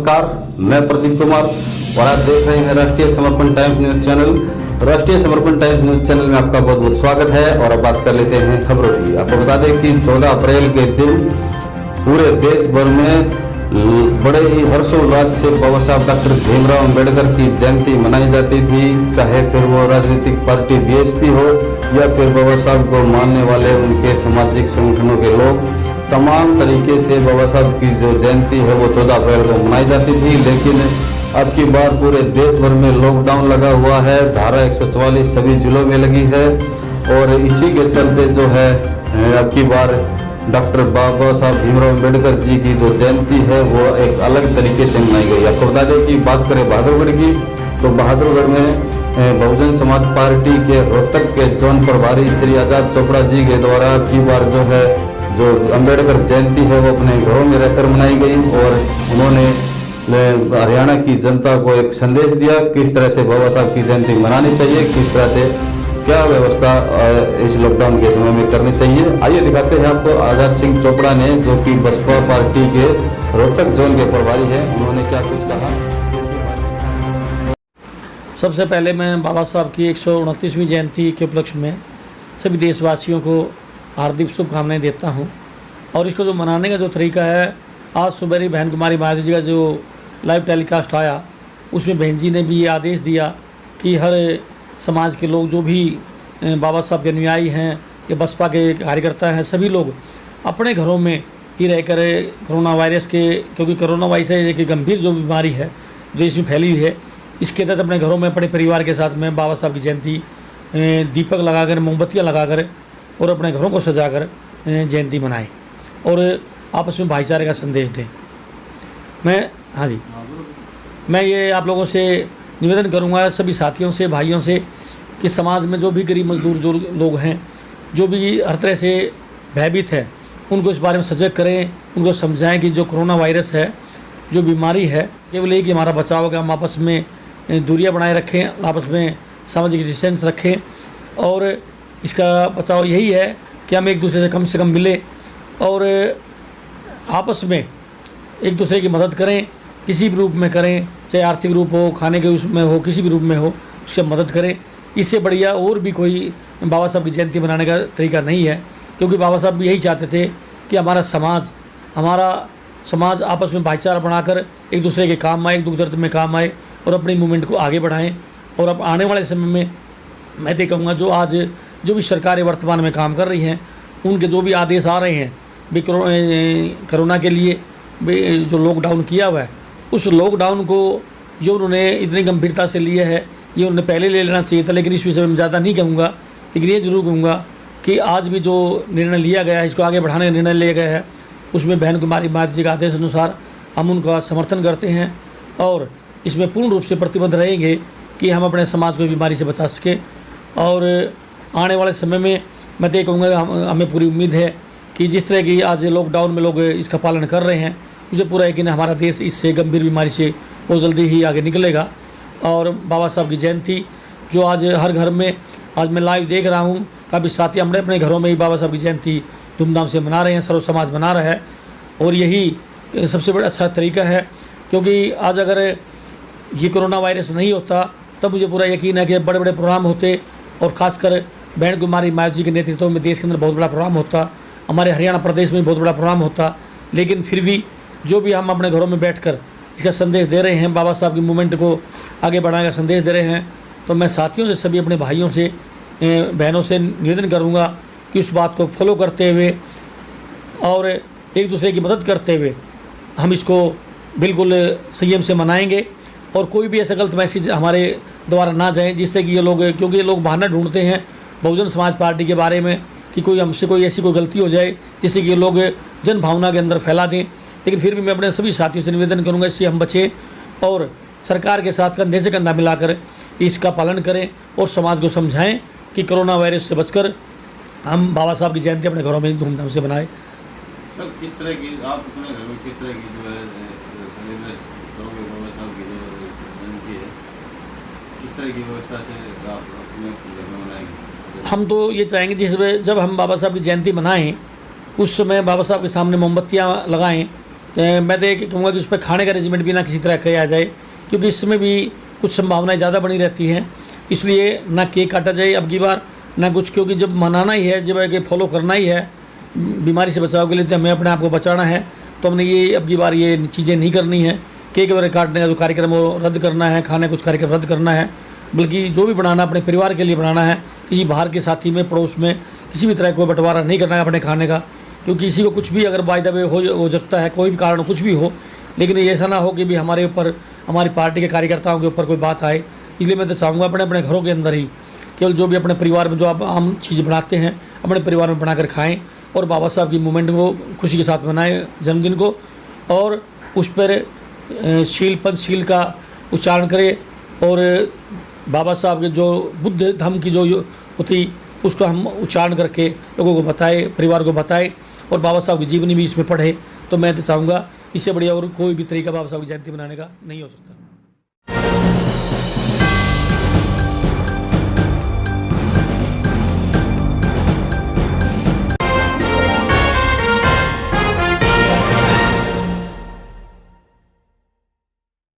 नमस्कार, मैं प्रदीप कुमार और आप देख रहे हैं राष्ट्रीय समर्पण टाइम्स न्यूज चैनल। राष्ट्रीय समर्पण टाइम्स न्यूज चैनल में आपका बहुत बहुत स्वागत है। और अब बात कर लेते हैं खबरों की। आपको बता दें कि 14 अप्रैल के दिन पूरे देश भर में बड़े ही हर्षोल्लास से बाबा साहब डॉक्टर भीमराव अम्बेडकर की जयंती मनाई जाती थी। चाहे फिर वो राजनीतिक पार्टी बीएसपी हो या फिर बाबा साहब को मानने वाले उनके सामाजिक संगठनों के लोग, तमाम तरीके से बाबा साहब की जो जयंती है वो 14 अप्रैल को मनाई जाती थी। लेकिन अब की बार पूरे देश भर में लॉकडाउन लगा हुआ है। धारा 144 सभी जिलों में लगी है और इसी के चलते जो है अब की बार डॉक्टर बाबा साहब भीमराव अम्बेडकर जी की जो जयंती है वो एक अलग तरीके से मनाई गई। आपको बता दें कि बात करें बहादुरगढ़ की, तो बहादुरगढ़ में बहुजन समाज पार्टी के रोहतक के जोन प्रभारी श्री आजाद चोपड़ा जी के द्वारा अब की बार जो अम्बेडकर जयंती है वो अपने घरों में रहकर मनाई गई और उन्होंने हरियाणा की जनता को एक संदेश दिया किस तरह से बाबा साहब की जयंती मनानी चाहिए, किस तरह से क्या व्यवस्था इस लॉकडाउन के समय में करनी चाहिए। आइए दिखाते हैं आपको आजाद सिंह चोपड़ा ने, जो कि बसपा पार्टी के रोहतक जोन के प्रभारी हैं, उन्होंने क्या कुछ कहा। सबसे पहले मैं बाबा साहब की 129वीं जयंती के उपलक्ष्य में सभी देशवासियों को हार्दिक शुभकामनाएं देता हूं। और इसको जो मनाने का जो तरीका है, आज सुबह ही बहन कुमारी महादेव जी का जो लाइव टेलीकास्ट आया उसमें बहन जी ने भी ये आदेश दिया कि हर समाज के लोग जो भी बाबा साहब के अनुयायी हैं या बसपा के कार्यकर्ता हैं, सभी लोग अपने घरों में ही रहकर कोरोना वायरस के, क्योंकि कोरोना वायरस एक गंभीर जो बीमारी है देश में फैली हुई है, इसके तहत अपने घरों में अपने परिवार के साथ में बाबा साहब की जयंती दीपक लगाकर, मोमबत्तियाँ लगाकर और अपने घरों को सजाकर जयंती मनाएं और आपस में भाईचारे का संदेश दें। मैं ये आप लोगों से निवेदन करूंगा, सभी साथियों से, भाइयों से, कि समाज में जो भी गरीब मजदूर जो लोग हैं, जो भी हर तरह से भयभीत है, उनको इस बारे में सजग करें, उनको समझाएं कि जो कोरोना वायरस है, जो बीमारी है, केवल यही कि हमारा बचाव होगा, हम आपस में दूरियां बनाए रखें, आपस में सामाजिक डिस्टेंस रखें और इसका बचाव यही है कि हम एक दूसरे से कम मिलें और आपस में एक दूसरे की मदद करें, किसी भी रूप में करें, चाहे आर्थिक रूप हो, खाने के उसमें हो, किसी भी रूप में हो, उसकी मदद करें। इससे बढ़िया और भी कोई बाबा साहब की जयंती मनाने का तरीका नहीं है, क्योंकि बाबा साहब भी यही चाहते थे कि हमारा समाज आपस में भाईचारा बनाकर एक दूसरे के काम आए, एक दुख दर्द में काम आए और अपनी मूवमेंट को आगे बढ़ाएं। और अब आने वाले समय में मैं तो कहूँगा जो भी सरकारें वर्तमान में काम कर रही हैं, उनके जो भी आदेश आ रहे हैं कोरोना के लिए जो लॉकडाउन किया हुआ है, उस लॉकडाउन को जो उन्होंने इतनी गंभीरता से लिया है, ये उन्हें पहले ले लेना चाहिए था। लेकिन इस विषय में ज़्यादा नहीं कहूँगा, लेकिन ये ज़रूर कहूँगा कि आज भी जो निर्णय लिया गया है, इसको आगे बढ़ाने का निर्णय लिया गया है, उसमें बहन कुमारी महादेव जी के आदेश अनुसार हम उनका समर्थन करते हैं और इसमें पूर्ण रूप से प्रतिबद्ध रहेंगे कि हम अपने समाज को बीमारी से बचा सकें। और आने वाले समय में मैं तो ये कहूँगा हमें पूरी उम्मीद है कि जिस तरह की आज लॉकडाउन में लोग इसका पालन कर रहे हैं, मुझे पूरा यकीन है हमारा देश इससे गंभीर बीमारी से बहुत जल्दी ही आगे निकलेगा। और बाबा साहब की जयंती जो आज हर घर में, आज मैं लाइव देख रहा हूँ, काफ़ी साथी अपने घरों में ही बाबा साहब की जयंती धूमधाम से मना रहे हैं, सर्व समाज मना रहा है और यही सबसे बड़ा अच्छा तरीका है। क्योंकि आज अगर ये कोरोना वायरस नहीं होता तब मुझे पूरा यकीन है कि बड़े बड़े प्रोग्राम होते और ख़ासकर बहन कुमारी महादेव जी के नेतृत्व में देश के अंदर बहुत बड़ा प्रोग्राम होता, हमारे हरियाणा प्रदेश में बहुत बड़ा प्रोग्राम होता। लेकिन फिर भी जो भी हम अपने घरों में बैठकर इसका संदेश दे रहे हैं, बाबा साहब की मूवमेंट को आगे बढ़ाने का संदेश दे रहे हैं, तो मैं साथियों से, सभी अपने भाइयों से, बहनों से निवेदन करूंगा कि उस बात को फॉलो करते हुए और एक दूसरे की मदद करते हुए हम इसको बिल्कुल संयम से मनाएंगे और कोई भी ऐसा गलत मैसेज हमारे द्वारा ना जाए जिससे कि ये लोग, क्योंकि ये लोग बहाना ढूंढते हैं बहुजन समाज पार्टी के बारे में कि कोई हमसे कोई ऐसी कोई गलती हो जाए जिससे कि ये लोग जन भावना के अंदर फैला दें। लेकिन फिर भी मैं अपने सभी साथियों से निवेदन करूंगा इससे हम बचें और सरकार के साथ कंधे से कंधा मिलाकर इसका पालन करें और समाज को समझाएं कि कोरोना वायरस से बचकर हम बाबा साहब की जयंती अपने घरों में धूमधाम से बनाएं। सर, किस तरह की आप अपने घर में किस तरह की जो है सेलिब्रेट करोगे बाबा साहब की जो जयंती है, किस तरह की व्यवस्था से आप अपने घर में मनाएंगे? हम तो ये चाहेंगे जब हम बाबा साहब की जयंती मनाएं उस समय बाबा साहब के सामने मोमबत्तियाँ लगाएं मैं तो ये कहूँगा कि उस पर खाने का अरेंजमेंट भी ना किसी तरह किया जाए, क्योंकि इसमें भी कुछ संभावनाएं ज़्यादा बनी रहती हैं। इसलिए ना केक काटा जाए अब की बार, ना कुछ, क्योंकि जब मनाना ही है, जब आगे फॉलो करना ही है बीमारी से बचाव के लिए, तो हमें अपने आप को बचाना है। तो हमने ये अब की बार ये चीज़ें नहीं करनी है। केक वगैरह काटने का जो कार्यक्रम वो रद्द करना है, खाने कुछ कार्यक्रम रद्द करना है, बल्कि जो भी बनाना अपने परिवार के लिए बनाना है। किसी बाहर के साथी में, पड़ोस में किसी भी तरह कोई बंटवारा नहीं करना है अपने खाने का, क्योंकि किसी को कुछ भी अगर बाय द वे हो सकता है, कोई भी कारण कुछ भी हो, लेकिन ये ऐसा ना हो कि भी हमारे ऊपर, हमारी पार्टी के कार्यकर्ताओं के ऊपर कोई बात आए। इसलिए मैं तो चाहूँगा अपने अपने घरों के अंदर ही केवल जो भी अपने परिवार में जो आप आम चीज़ बनाते हैं अपने परिवार में बनाकर खाएं, और बाबा साहब की मूवमेंट को खुशी के साथ मनाएं जन्मदिन को, और उस पर पंचशील का उच्चारण करें, और बाबा साहब के जो बुद्ध धम्म की जो होती उसको हम उच्चारण करके लोगों को बताएं, परिवार को बताएं, और बाबा साहब की जीवनी भी इसमें पढ़े। तो मैं तो चाहूँगा इससे बढ़िया और कोई भी तरीका बाबा साहब की जयंती मनाने का नहीं हो सकता।